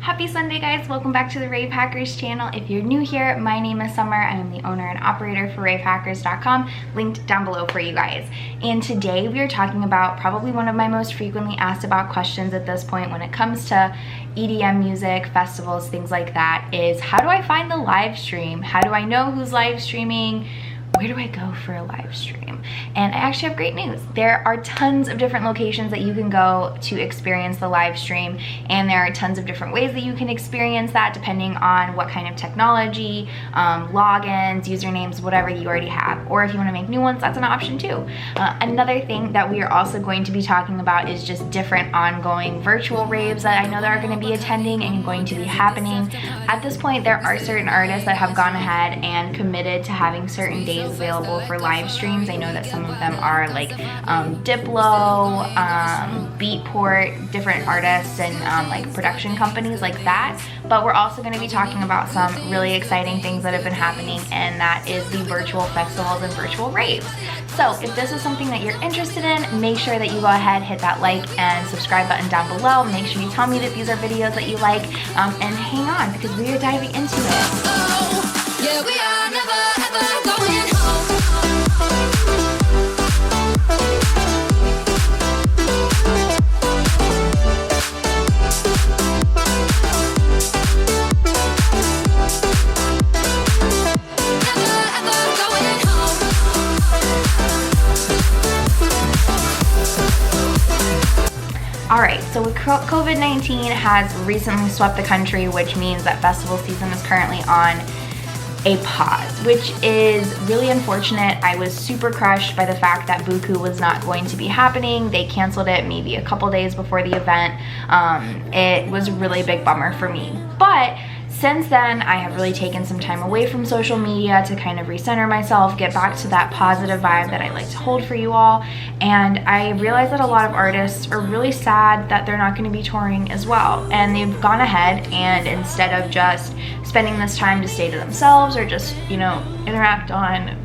Happy Sunday, guys. Welcome back to the Rave Hackers channel. If you're new here, my name is Summer. I am the owner and operator for ravehackers.com, linked down below for you guys. And today we are talking about probably one of my most frequently asked about questions at this point when it comes to EDM music, festivals, things like that, is how do I find the live stream? How do I know who's live streaming? Where do I go for a live stream? And I actually have great news. There are tons of different locations that you can go to experience the live stream, and there are tons of different ways that you can experience that depending on what kind of technology, logins, usernames, whatever you already have. Or if you want to make new ones, that's an option too. Another thing that we are also going to be talking about is just different ongoing virtual raves that I know that are going to be attending and going to be happening. At this point, there are certain artists that have gone ahead and committed to having certain days available for live streams. I know that some of them are like Diplo, Beatport, different artists and like production companies like that. But we're also going to be talking about some really exciting things that have been happening, and that is the virtual festivals and virtual raves. So if this is something that you're interested in, make sure that you go ahead, hit that like and subscribe button down below. Make sure you tell me that these are videos that you like, and hang on because we are diving into it. Oh, yeah, we are never ever going home. Alright, so COVID-19 has recently swept the country, which means that festival season is currently on a pause, which is really unfortunate. I was super crushed by the fact that Buku was not going to be happening. They canceled it maybe a couple days before the event. It was a really big bummer for me. But since then, I have really taken some time away from social media to kind of recenter myself, get back to that positive vibe that I like to hold for you all. And I realized that a lot of artists are really sad that they're not going to be touring as well. And they've gone ahead and instead of just spending this time to stay to themselves or just, you know, interact on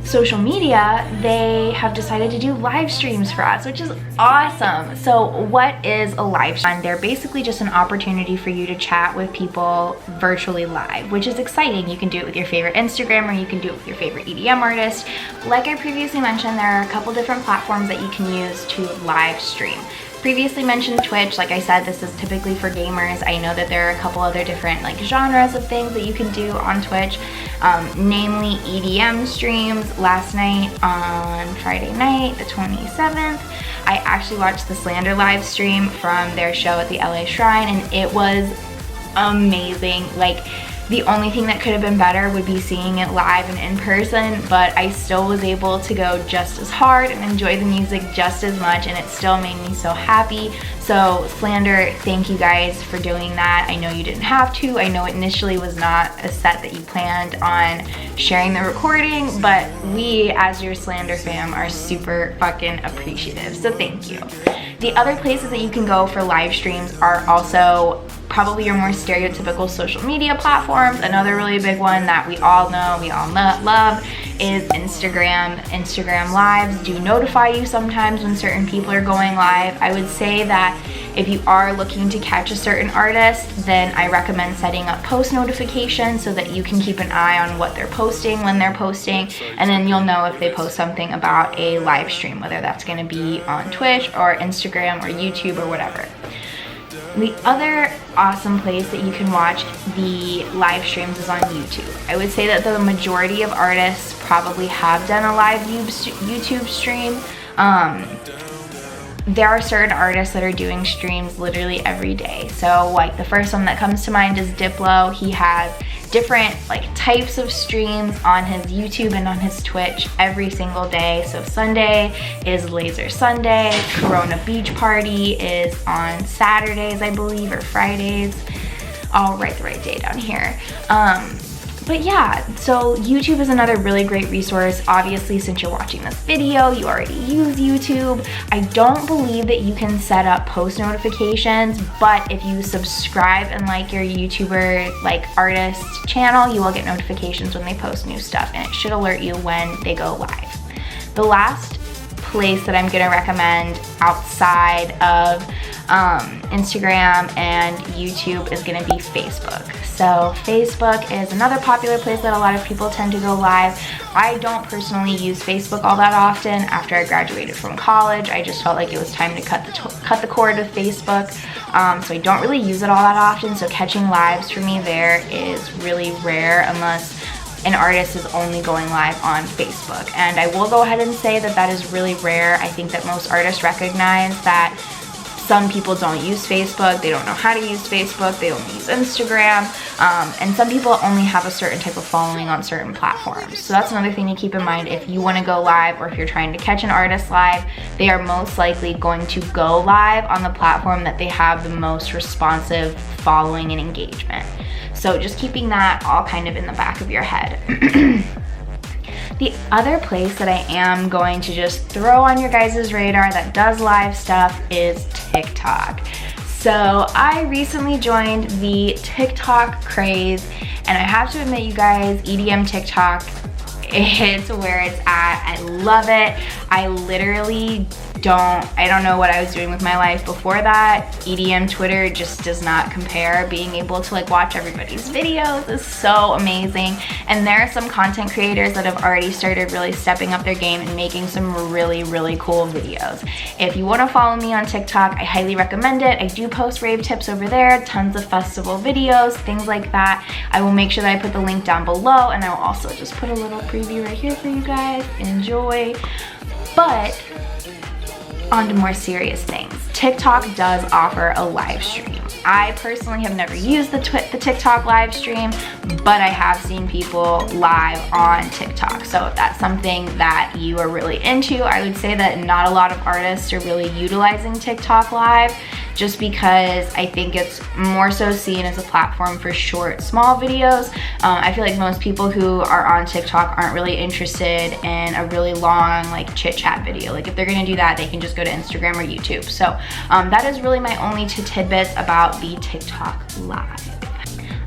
social media, they have decided to do live streams for us, which is awesome. So what is a live stream? They're basically just an opportunity for you to chat with people virtually live, which is exciting. You can do it with your favorite Instagram, or you can do it with your favorite EDM artist. Like I previously mentioned, there are a couple different platforms that you can use to live stream. Previously mentioned Twitch. Like I said, this is typically for gamers. I know that there are a couple other different like genres of things that you can do on Twitch, namely EDM streams. Last night on Friday night, the 27th, I actually watched the Slander live stream from their show at the LA Shrine, and it was amazing. Like, the only thing that could have been better would be seeing it live and in person, but I still was able to go just as hard and enjoy the music just as much, and it still made me so happy. So Slander, thank you guys for doing that. I know you didn't have to. I know it initially was not a set that you planned on sharing the recording, but we, as your Slander fam, are super fucking appreciative, so thank you. The other places that you can go for live streams are also probably your more stereotypical social media platforms. Another really big one that we all know, love is Instagram. Instagram lives do notify you sometimes when certain people are going live. I would say that if you are looking to catch a certain artist, then I recommend setting up post notifications so that you can keep an eye on what they're posting when they're posting, and then you'll know if they post something about a live stream, whether that's going to be on Twitch or Instagram or YouTube or whatever. The other awesome place that you can watch the live streams is on YouTube. I would say that the majority of artists probably have done a live YouTube stream. There are certain artists that are doing streams literally every day. So like the first one that comes to mind is Diplo. He has different like types of streams on his YouTube and on his Twitch every single day. So Sunday is Laser Sunday, Corona Beach Party is on Saturdays, I believe, or Fridays. I'll write the right day down here. But yeah, so YouTube is another really great resource. Obviously, since you're watching this video, you already use YouTube. I don't believe that you can set up post notifications, but if you subscribe and like your YouTuber, like artist channel, you will get notifications when they post new stuff, and it should alert you when they go live. The last place that I'm gonna recommend outside of Instagram and YouTube is gonna be Facebook. So Facebook is another popular place that a lot of people tend to go live. I don't personally use Facebook all that often. After I graduated from college, I just felt like it was time to cut the cord with Facebook. So I don't really use it all that often. So catching lives for me there is really rare unless an artist is only going live on Facebook. And I will go ahead and say that that is really rare. I think that most artists recognize that some people don't use Facebook, they don't know how to use Facebook, they only use Instagram, and some people only have a certain type of following on certain platforms. So that's another thing to keep in mind. If you want to go live or if you're trying to catch an artist live, they are most likely going to go live on the platform that they have the most responsive following and engagement. So just keeping that all kind of in the back of your head. The other place that I am going to just throw on your guys' radar that does live stuff is TikTok. So I recently joined the TikTok craze, and I have to admit, you guys, EDM TikTok, it's where it's at. I love it. I literally I don't know what I was doing with my life before that. EDM Twitter just does not compare. Being able to like watch everybody's videos is so amazing. And there are some content creators that have already started really stepping up their game and making some really, really cool videos. If you want to follow me on TikTok, I highly recommend it. I do post rave tips over there, tons of festival videos, things like that. I will make sure that I put the link down below, and I will also just put a little preview right here for you guys. Enjoy. But on to more serious things. TikTok does offer a live stream. I personally have never used the TikTok live stream, but I have seen people live on TikTok. So if that's something that you are really into, I would say that not a lot of artists are really utilizing TikTok live, just because I think it's more so seen as a platform for short, small videos. I feel like most people who are on TikTok aren't really interested in a really long like chit chat video. Like if they're gonna do that, they can just go to Instagram or YouTube. So that is really my only two tidbits about the TikTok live.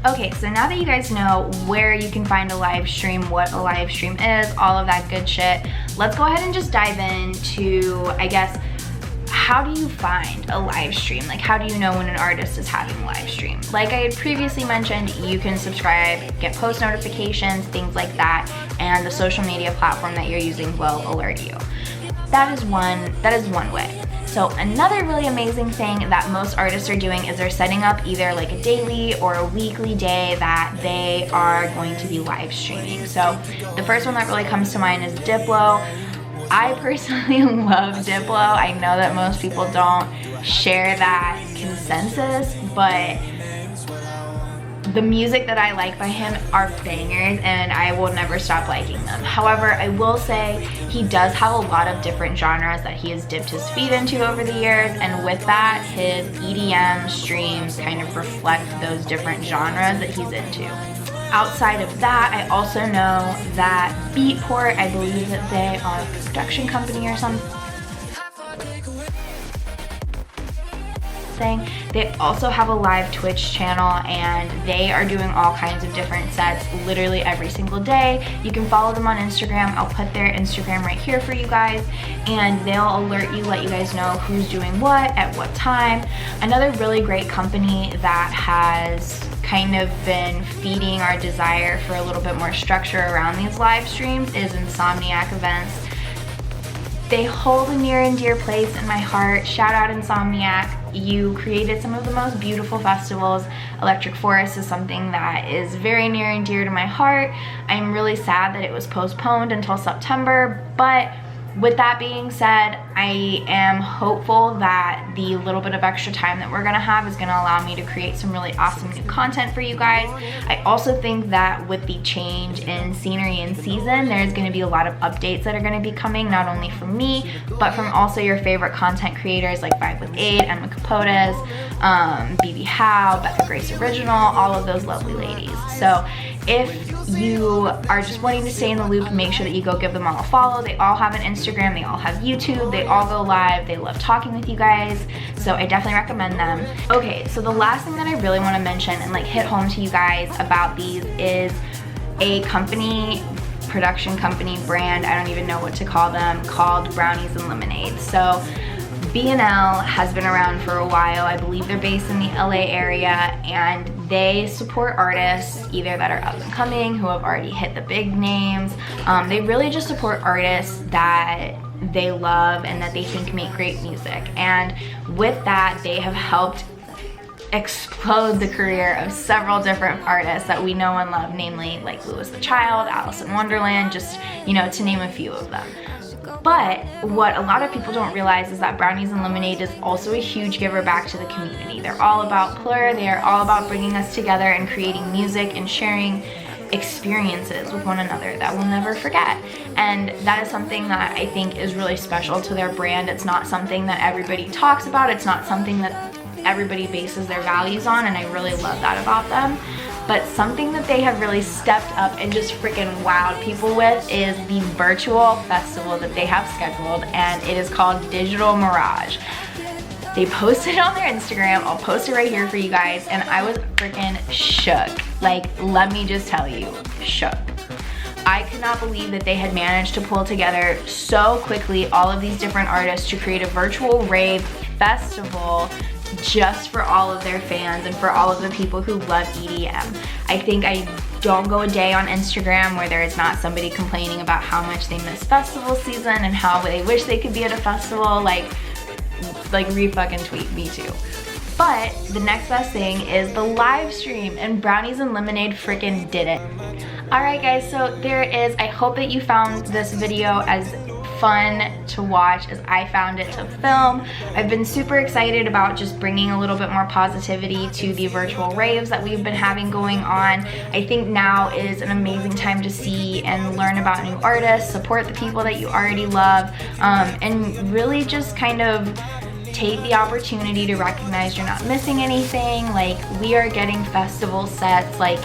Okay, so now that you guys know where you can find a live stream, what a live stream is, all of that good shit, let's go ahead and just dive into, I guess, how do you find a live stream? Like, how do you know when an artist is having a live stream? Like I had previously mentioned, you can subscribe, get post notifications, things like that, and the social media platform that you're using will alert you. That is one way. So another really amazing thing that most artists are doing is they're setting up either like a daily or a weekly day that they are going to be live streaming. So the first one that really comes to mind is Diplo. I personally love Diplo. I know that most people don't share that consensus, but the music that I like by him are bangers, and I will never stop liking them. However, I will say he does have a lot of different genres that he has dipped his feet into over the years, and with that, his EDM streams kind of reflect those different genres that he's into. Outside of that, I also know that Beatport, I believe that they are a production company or something. They also have a live Twitch channel, and they are doing all kinds of different sets literally every single day. You can follow them on Instagram. I'll put their Instagram right here for you guys, and they'll alert you, let you guys know who's doing what at what time. Another really great company that has kind of been feeding our desire for a little bit more structure around these live streams is Insomniac Events. They hold a near and dear place in my heart. Shout out Insomniac. You created some of the most beautiful festivals. Electric Forest is something that is very near and dear to my heart. I'm really sad that it was postponed until September, but with that being said, I am hopeful that the little bit of extra time that we're gonna have is gonna allow me to create some really awesome new content for you guys. I also think that with the change in scenery and season, there's gonna be a lot of updates that are gonna be coming, not only from me, but from also your favorite content creators like 5 with 8, Emma Capotes, BB Howe, Becca Grace Original, all of those lovely ladies. So if you are just wanting to stay in the loop, make sure that you go give them all a follow. They all have an Instagram, they all have YouTube, they all go live, they love talking with you guys, so I definitely recommend them. Okay, so the last thing that I really want to mention and like hit home to you guys about these is a company production company brand, I don't even know what to call them, called Brownies and Lemonade. So B&L has been around for a while. I believe they're based in the LA area, and they support artists either that are up and coming, who have already hit the big names. They really just support artists that they love and that they think make great music. And with that, they have helped explode the career of several different artists that we know and love, namely like Louis the Child, Alice in Wonderland, just, you know, to name a few of them. But what a lot of people don't realize is that Brownies and Lemonade is also a huge giver back to the community. They're all about plur, they are all about bringing us together and creating music and sharing experiences with one another that we'll never forget. And that is something that I think is really special to their brand. It's not something that everybody talks about, it's not something that everybody bases their values on, and I really love that about them. But something that they have really stepped up and just freaking wowed people with is the virtual festival that they have scheduled, and it is called Digital Mirage. They posted it on their Instagram. I'll post it right here for you guys, and I was freaking shook. Like, let me just tell you, shook. I could not believe that they had managed to pull together so quickly all of these different artists to create a virtual rave festival just for all of their fans and for all of the people who love EDM. I think I don't go a day on Instagram where there is not somebody complaining about how much they miss festival season and how they wish they could be at a festival. Like re-fucking tweet me too. But the next best thing is the live stream, and Brownies and Lemonade freaking did it. Alright guys, so there it is. I hope that you found this video as fun to watch as I found it to film. I've been super excited about just bringing a little bit more positivity to the virtual raves that we've been having going on. I think now is an amazing time to see and learn about new artists, support the people that you already love, and really just kind of take the opportunity to recognize you're not missing anything. Like, we are getting festival sets. Like,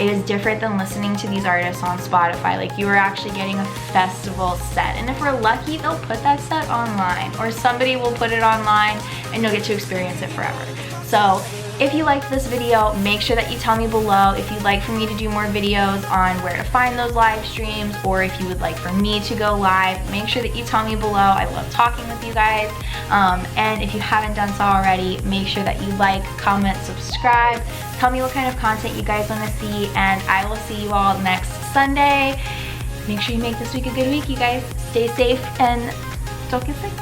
it is different than listening to these artists on Spotify. Like, you are actually getting a festival set, and if we're lucky, they'll put that set online, or somebody will put it online and you'll get to experience it forever. So if you liked this video, make sure that you tell me below if you'd like for me to do more videos on where to find those live streams, or if you would like for me to go live. Make sure that you tell me below. I love talking with you guys. And if you haven't done so already, make sure that you like, comment, subscribe. Tell me what kind of content you guys want to see, and I will see you all next Sunday. Make sure you make this week a good week, you guys. Stay safe and don't get sick.